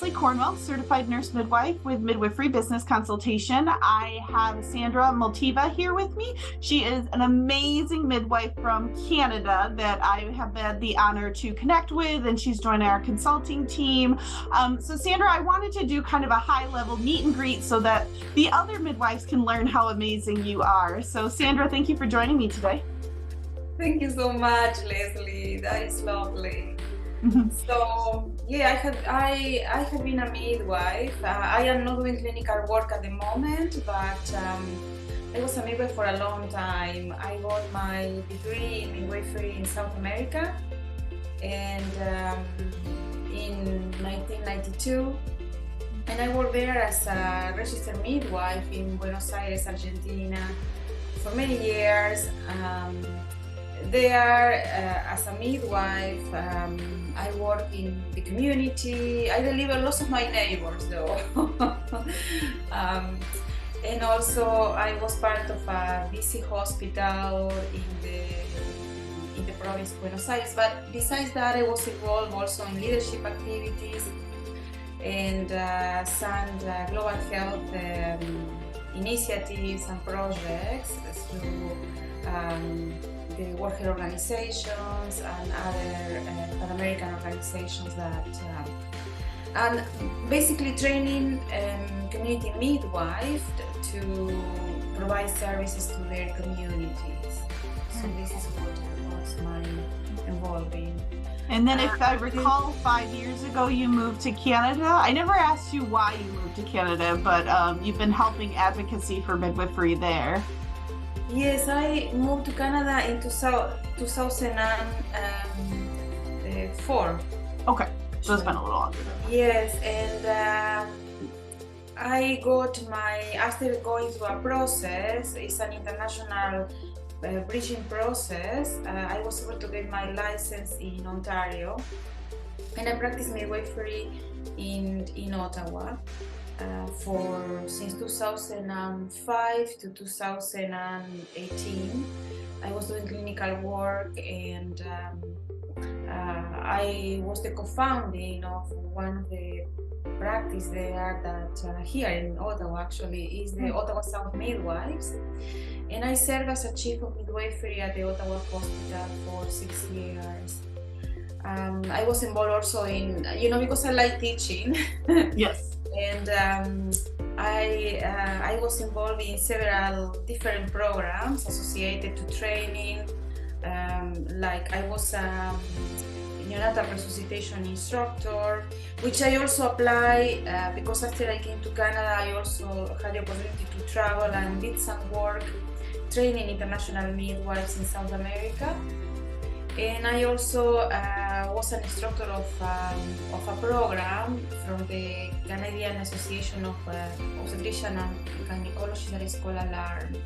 Leslie Cornwell, certified nurse midwife with Midwifery Business Consultation. I have Sandra Multiva here with me. She is an amazing midwife from Canada that I have had the honor to connect with, and she's joined our consulting team. So Sandra, I wanted to do kind of a high-level meet and greet so that the other midwives can learn how amazing you are. So Sandra, thank you for joining me today. Thank you so much, Leslie. That is lovely. So yeah, I have been a midwife. I am not doing clinical work at the moment, but I was a midwife for a long time. I got my degree in midwifery in South America, and in 1992, and I worked there as a registered midwife in Buenos Aires, Argentina, for many years. There, as a midwife, I work in the community. I deliver lots of my neighbors, though. And also, I was part of a busy hospital in the province of Buenos Aires. But besides that, I was involved also in leadership activities and some global health initiatives and projects through the World Health organizations and other Pan-American organizations that, and basically training community midwives to provide services to their communities. So this is what was my involvement. And then if I recall, 5 years ago, you moved to Canada. I never asked you why you moved to Canada, but you've been helping advocacy for midwifery there. Yes, I moved to Canada in 2004. Okay, so it's been a little longer. Yes, and I got after going through a process, it's an international bridging process, I was able to get my license in Ontario, and I practiced midwifery in Ottawa. Since 2005 to 2018, I was doing clinical work, and I was the co-founding of one of the practice there that here in Ottawa actually is the Ottawa South Midwives, and I served as a chief of midwifery at the Ottawa Hospital for 6 years. I was involved also in, because I like teaching. Yes. And I was involved in several different programs associated to training. Like I was a neonatal resuscitation instructor, which I also apply because after I came to Canada, I also had the opportunity to travel and did some work training international midwives in South America. And I also was an instructor of a program from the Canadian Association of Obstetrician and Gynecology that is called ALARM.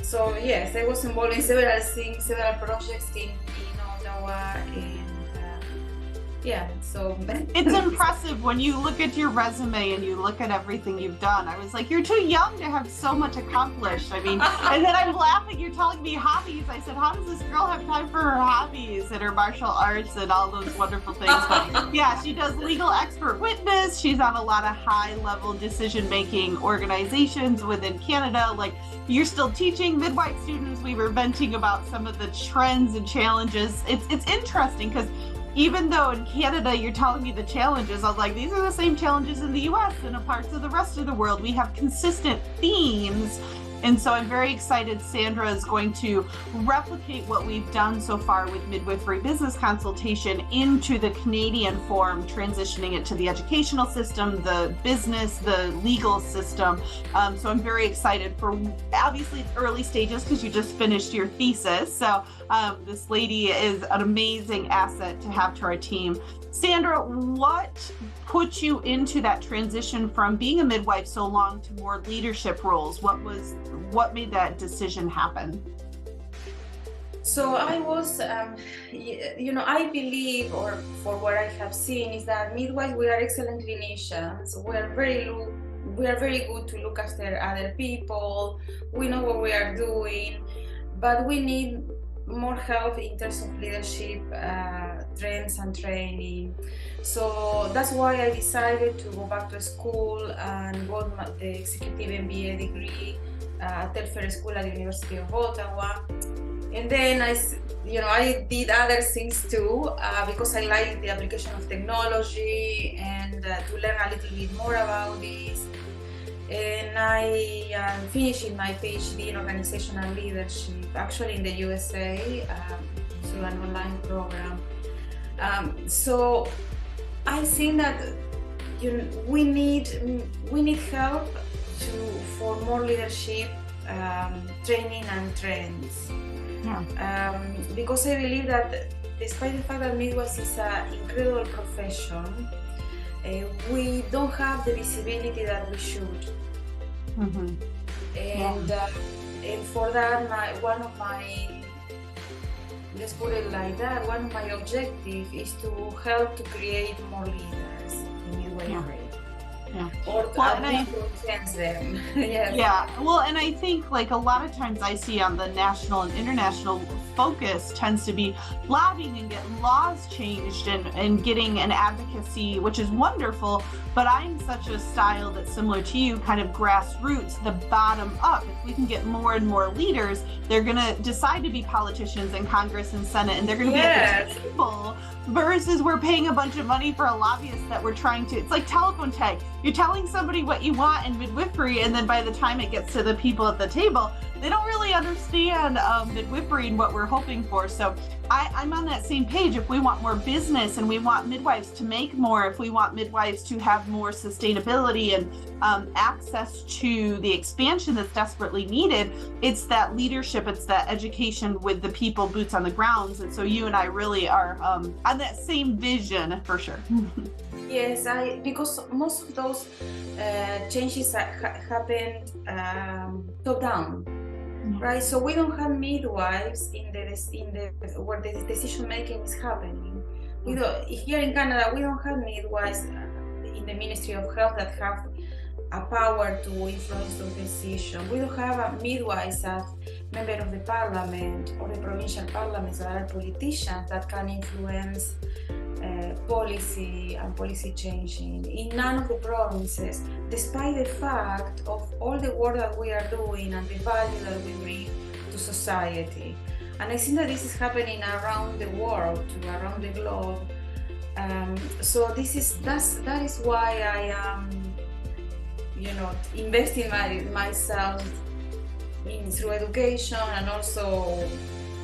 So yes, I was involved in several things, several projects in Ottawa, and so it's impressive when you look at your resume and you look at everything you've done. I was like, you're too young to have so much accomplished. I mean, and then I'm laughing, you're telling me hobbies. I said, how does this girl have time for her hobbies and her martial arts and all those wonderful things? But yeah, she does legal expert witness. She's on a lot of high-level decision-making organizations within Canada. Like, you're still teaching midwife students. We were venting about some of the trends and challenges. It's interesting because even though in Canada you're telling me the challenges, I was like, these are the same challenges in the US and in parts of the rest of the world. We have consistent themes. And so I'm very excited Sandra is going to replicate what we've done so far with Midwifery Business Consultation into the Canadian form, transitioning it to the educational system, the business, the legal system. So I'm very excited for, obviously it's early stages because you just finished your thesis. So this lady is an amazing asset to have to our team. Sandra, what put you into that transition from being a midwife so long to more leadership roles? What made that decision happen? So I was, I believe, or for what I have seen, is that midwives, we are excellent clinicians. We are very good to look after other people. We know what we are doing, but we need more help in terms of leadership trends and training. So that's why I decided to go back to school and got the executive MBA degree at Telfair School at the University of Ottawa. And then I did other things too because I like the application of technology and to learn a little bit more about this. And I am finishing my PhD in organizational leadership, actually in the USA, through an online program. So I think that we need help for more leadership training and trends. Yeah. Because I believe that despite the fact that midwives is an incredible profession, we don't have the visibility that we should. Mm-hmm. And for that, one of my objectives is to help to create more leaders in midwifery. Yeah. Or to influence them. Yes. Yeah. Well, and I think like a lot of times I see on the national and international focus tends to be lobbying and get laws changed and getting an advocacy, which is wonderful. But I'm such a style that's similar to you, kind of grassroots, the bottom up. If we can get more and more leaders, they're going to decide to be politicians in Congress and Senate, and they're going to be at the table. Versus we're paying a bunch of money for a lobbyist that we're trying to, it's like telephone tag. You're telling somebody what you want in midwifery, and then by the time it gets to the people at the table, they don't really understand midwifery and what we're hoping for. So I'm on that same page. If we want more business and we want midwives to make more, if we want midwives to have more sustainability and access to the expansion that's desperately needed, it's that leadership, it's that education with the people, boots on the grounds. And so you and I really are on that same vision for sure. Yes, because most of those changes happened top down. Right, so we don't have midwives in the where the decision making is happening. We don't, here in Canada, we don't have midwives in the Ministry of Health that have a power to influence those decisions. We don't have midwives as members of the parliament or the provincial parliaments that are politicians that can influence policy and policy changing in none of the provinces, despite the fact of all the work that we are doing and the value that we bring to society. And I think that this is happening around the world, around the globe. So that is why I am, investing myself through education and also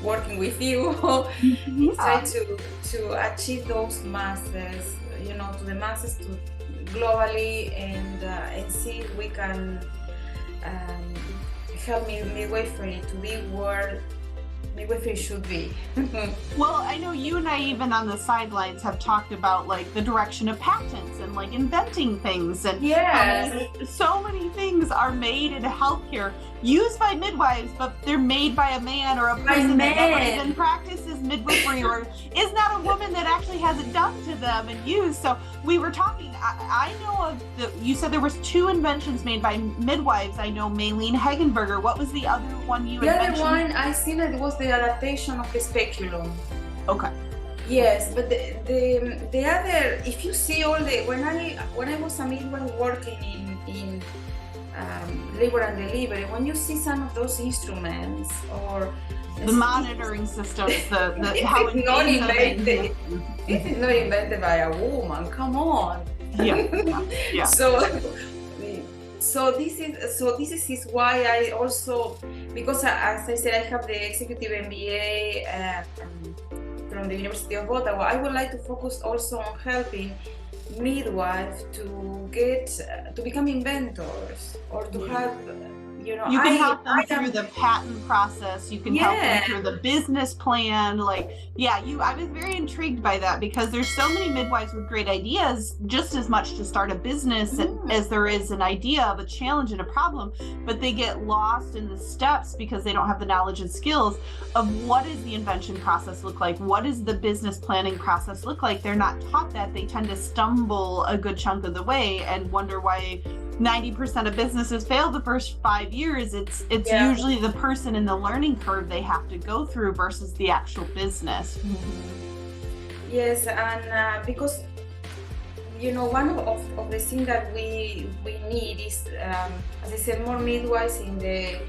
working with you, try to achieve those masses, to the masses, to globally, and see if we can help midwifery to be where midwifery should be. Well, I know you and I even on the sidelines have talked about like the direction of patents and like inventing things, and so many things are made in healthcare used by midwives, but they're made by a man or a person that never even practices midwifery or is not a woman that actually has it done to them and used. So we were talking, I know of you said there was 2 inventions made by midwives. I know Maylene Hagenberger. What was the other one you mentioned? The other one, I think that it was the adaptation of the speculum. Okay. Yes, but the other, if you see all when I was a midwife working in labor and delivery, when you see some of those instruments or the monitoring systems, how it's not invented. It is not invented by a woman. Come on. Yeah. So this is why I also, because as I said, I have the executive MBA from the University of Ottawa. I would like to focus also on helping midwives to become inventors or to have, you can help them through the patent process. You can help them through the business plan. I was very intrigued by that because there's so many midwives with great ideas, just as much to start a business as there is an idea of a challenge and a problem, but they get lost in the steps because they don't have the knowledge and skills of what does the invention process look like? What does the business planning process look like? They're not taught that. They tend to stumble a good chunk of the way and wonder why 90% of businesses fail the first 5 years. It's usually the person in the learning curve they have to go through versus the actual business. Yes, and because one of the things that we need is, as I said, more midwives in the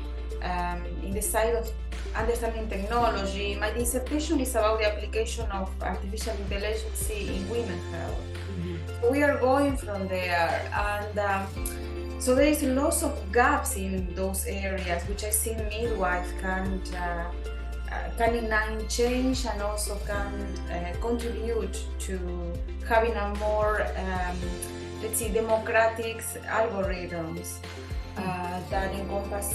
side of understanding technology. My dissertation is about the application of artificial intelligence in women's health. So we are going from there, and so there is lots of gaps in those areas, which I think midwives can ignite change and also can contribute to having a more, let's see, democratic algorithms that encompass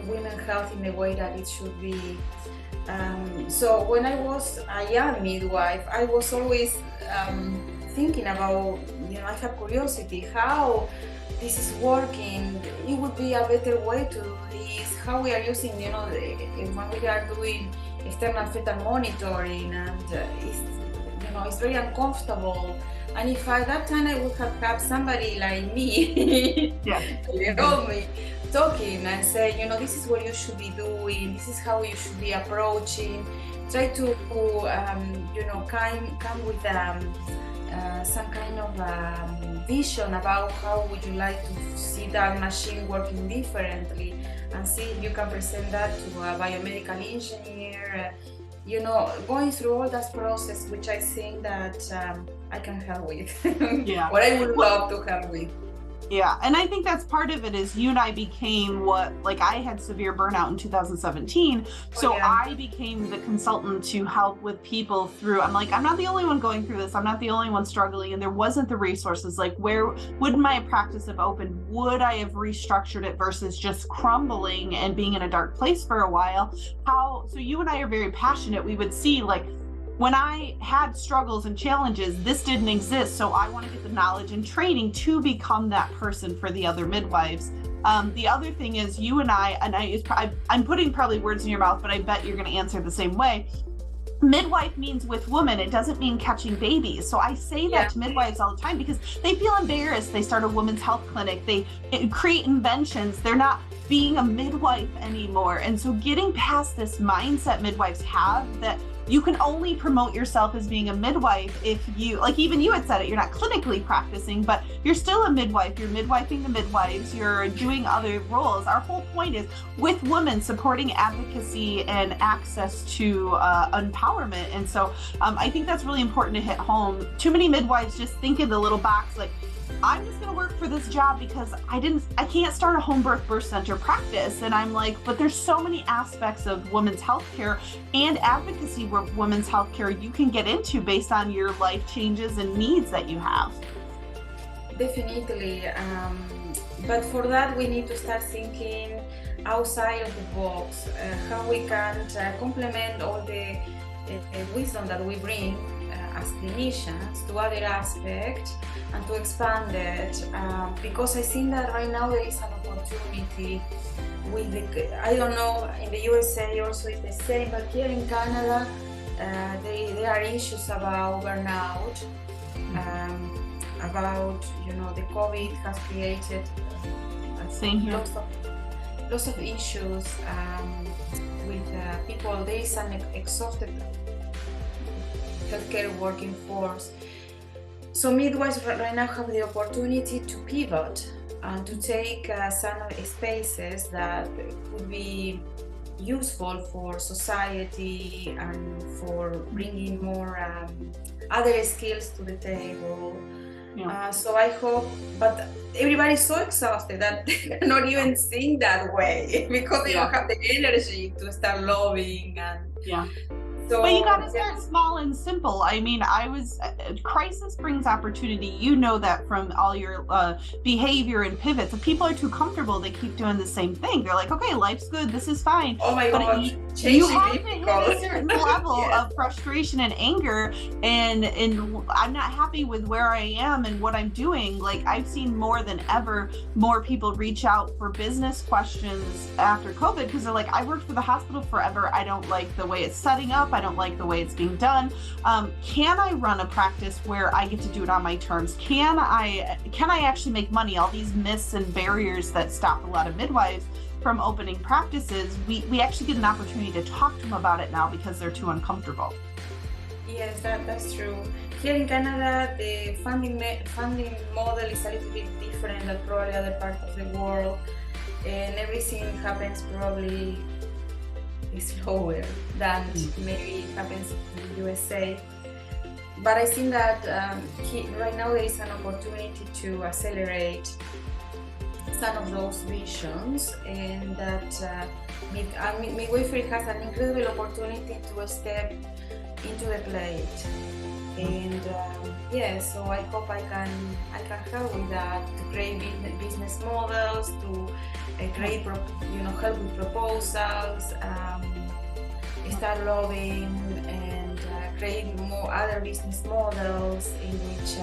women's health in the way that it should be. So when I was a young midwife, I was always thinking about, I have curiosity how this is working. It would be a better way to do this, how we are using, when we are doing external fetal monitoring, and it's very uncomfortable. And if at that time I would have had somebody like me, told me, talking and say, this is what you should be doing, this is how you should be approaching, try to, come with some kind of vision about how would you like to see that machine working differently, and see if you can present that to a biomedical engineer, going through all that process, which I think that I can help with. What I would love to help with. Yeah, and I think that's part of it is you and I became I had severe burnout in 2017, so I became the consultant to help with people through, I'm not the only one going through this, I'm not the only one struggling, and there wasn't the resources, where would my practice have opened, would I have restructured it versus just crumbling and being in a dark place for a while, so you and I are very passionate, we would see when I had struggles and challenges, this didn't exist. So I want to get the knowledge and training to become that person for the other midwives. The other thing is you and I'm putting probably words in your mouth, but I bet you're going to answer the same way. Midwife means with women, it doesn't mean catching babies. So I say that to midwives all the time because they feel embarrassed. They start a women's health clinic, they create inventions. They're not being a midwife anymore. And so getting past this mindset midwives have that you can only promote yourself as being a midwife if you, even you had said it, you're not clinically practicing, but you're still a midwife, you're midwifing the midwives, you're doing other roles. Our whole point is with women supporting advocacy and access to empowerment. And so I think that's really important to hit home. Too many midwives just think in the little box, I'm just going to work for this job because I can't start a home birth center practice. And I'm but there's so many aspects of women's healthcare and advocacy for women's healthcare you can get into based on your life changes and needs that you have. Definitely. But for that, we need to start thinking outside of the box, how we can complement all the wisdom that we bring as clinicians to other aspects and to expand it, because I think that right now there is an opportunity with I don't know, in the USA also it's the same, but here in Canada there are issues about burnout, about the COVID has created lots of issues with people. There is an exhausted healthcare working force. So midwives right now have the opportunity to pivot and to take some spaces that would be useful for society and for bringing more other skills to the table. So I hope, but everybody's so exhausted that they cannot even think that way because they don't have the energy to start lobbying and So, but you got to start small and simple. Crisis brings opportunity. You know that from all your behavior and pivots. If people are too comfortable, they keep doing the same thing. They're like, okay, life's good, this is fine. Oh my God, you have to hit a certain level of frustration and anger, and I'm not happy with where I am and what I'm doing. I've seen more than ever, more people reach out for business questions after COVID because they're like, I worked for the hospital forever. I don't like the way it's setting up. I don't like the way it's being done. Can I run a practice where I get to do it on my terms? Can I actually make money? All these myths and barriers that stop a lot of midwives from opening practices, we actually get an opportunity to talk to them about it now because they're too uncomfortable. Yes, that's true. Here in Canada, the funding model is a little bit different than probably other parts of the world, and everything happens probably slower than maybe it happens in the USA. But I think that right now there is an opportunity to accelerate some of those visions, and that midwifery has an incredible opportunity to step into the plate. And so I hope I can help with that, to create business models, to create help with proposals, start lobbying, and create more other business models in which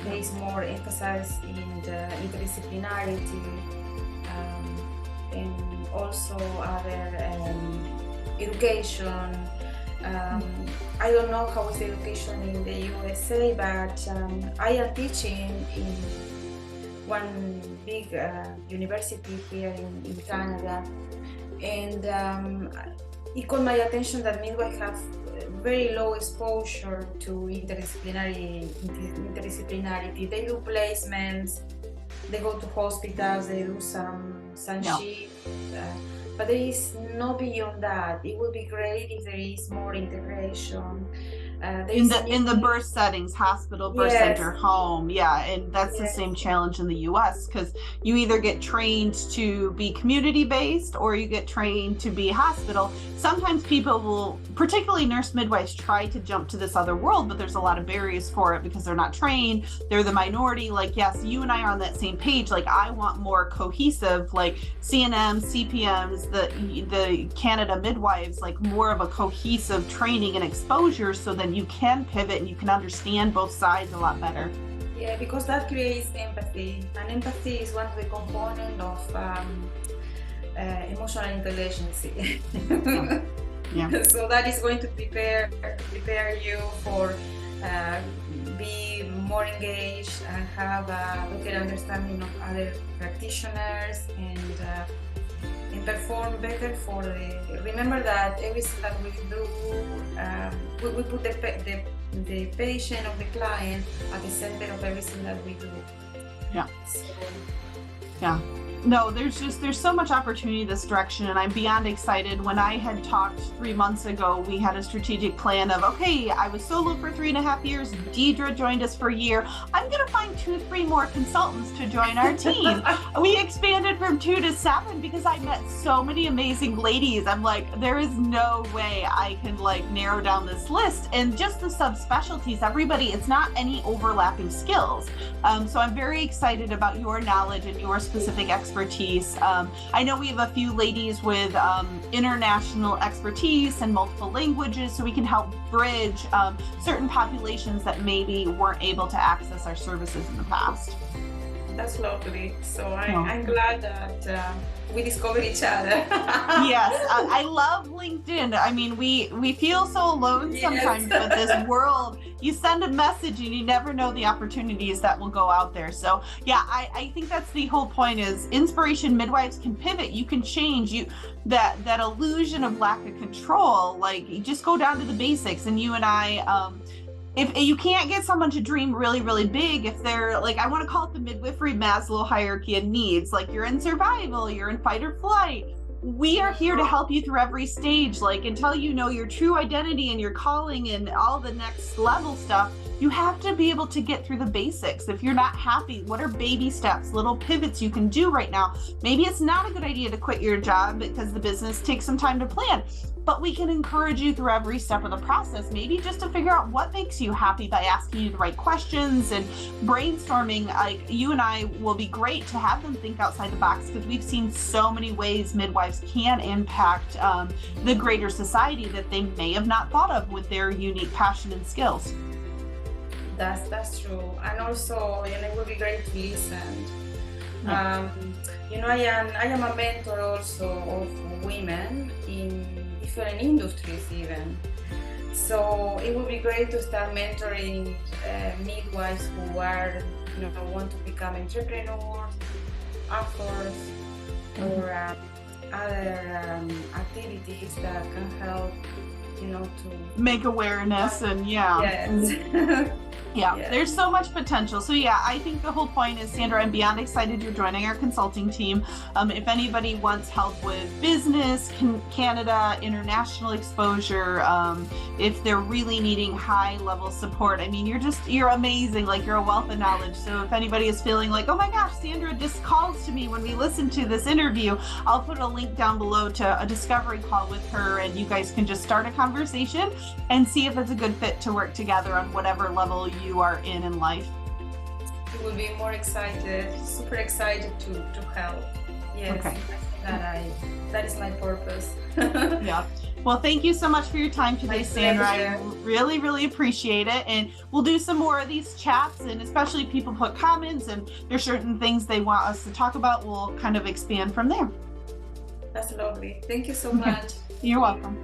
there is more emphasis in the interdisciplinarity, and also other education. I don't know how is the education in the USA, but I am teaching in one big university here in Canada, and it caught my attention that midwives have very low exposure to interdisciplinarity. They do placements, they go to hospitals, they do some shifts. But there is no beyond that. It would be great if there is more integration. In the birth settings, hospital, birth center, home, and that's the same challenge in the U.S. because you either get trained to be community-based or you get trained to be hospital. Sometimes people will, particularly nurse midwives, try to jump to this other world, but there's a lot of barriers for it because they're not trained. They're the minority. Like, yes, you and I are on that same page. Like, I want more cohesive, like CNMs, CPMs, the Canada midwives, like more of a cohesive training and exposure, so then you can pivot and you can understand both sides a lot better. Yeah, because that creates empathy, and empathy is one of the components of emotional intelligence. So that is going to prepare you for be more engaged and have a better understanding of other practitioners, and perform better for the. Remember that everything that we do, we put the patient or the client at the center of everything that we do. No, there's so much opportunity in this direction, and I'm beyond excited. When I had talked 3 months ago, we had a strategic plan of, okay, I was solo for 3.5 years. Deidre joined us for a year. I'm going to find 2-3 more consultants to join our team. We expanded from 2 to 7 because I met so many amazing ladies. I'm like, there is no way I can narrow down this list. And just the subspecialties, everybody, it's not any overlapping skills. So I'm very excited about your knowledge and your specific expertise. I know we have a few ladies with international expertise and multiple languages, so we can help bridge certain populations that maybe weren't able to access our services in the past. That's lovely. So I'm glad that we discovered each other. Yes, I love LinkedIn. I mean, we feel so alone sometimes with this world. You send a message and you never know the opportunities that will go out there. So I think that's the whole point, is inspiration. Midwives can pivot. You can change. That illusion of lack of control, you just go down to the basics. And you and I, if you can't get someone to dream really, really big, if they're I want to call it the midwifery Maslow hierarchy of needs, you're in survival, you're in fight or flight. We are here to help you through every stage, until you know your true identity and your calling and all the next level stuff. You have to be able to get through the basics. If you're not happy, what are baby steps, little pivots you can do right now? Maybe it's not a good idea to quit your job because the business takes some time to plan, but we can encourage you through every step of the process, maybe just to figure out what makes you happy by asking you the right questions and brainstorming. You and I will be great to have them think outside the box, because we've seen so many ways midwives can impact the greater society that they may have not thought of with their unique passion and skills. That's true. And also, it would be great to listen. I am a mentor also of women in different industries even. So it would be great to start mentoring midwives who are, want to become entrepreneurs, authors, or other activities that can help, to make awareness and Yes. Yeah, there's so much potential. So yeah, I think the whole point is, Sandra, I'm beyond excited you're joining our consulting team. If anybody wants help with business, Canada, international exposure, if they're really needing high level support, I mean, you're amazing. Like, you're a wealth of knowledge. So if anybody is feeling like, oh my gosh, Sandra just calls to me when we listen to this interview, I'll put a link down below to a discovery call with her, and you guys can just start a conversation and see if it's a good fit to work together on whatever level you are in life. You will be more excited, super excited to help. Yes, okay. That is my purpose. Yeah. Well, thank you so much for your time today, Sandra. I really, really appreciate it. And we'll do some more of these chats, and especially if people put comments and there's certain things they want us to talk about, we'll kind of expand from there. That's lovely. Thank you so much. You're welcome.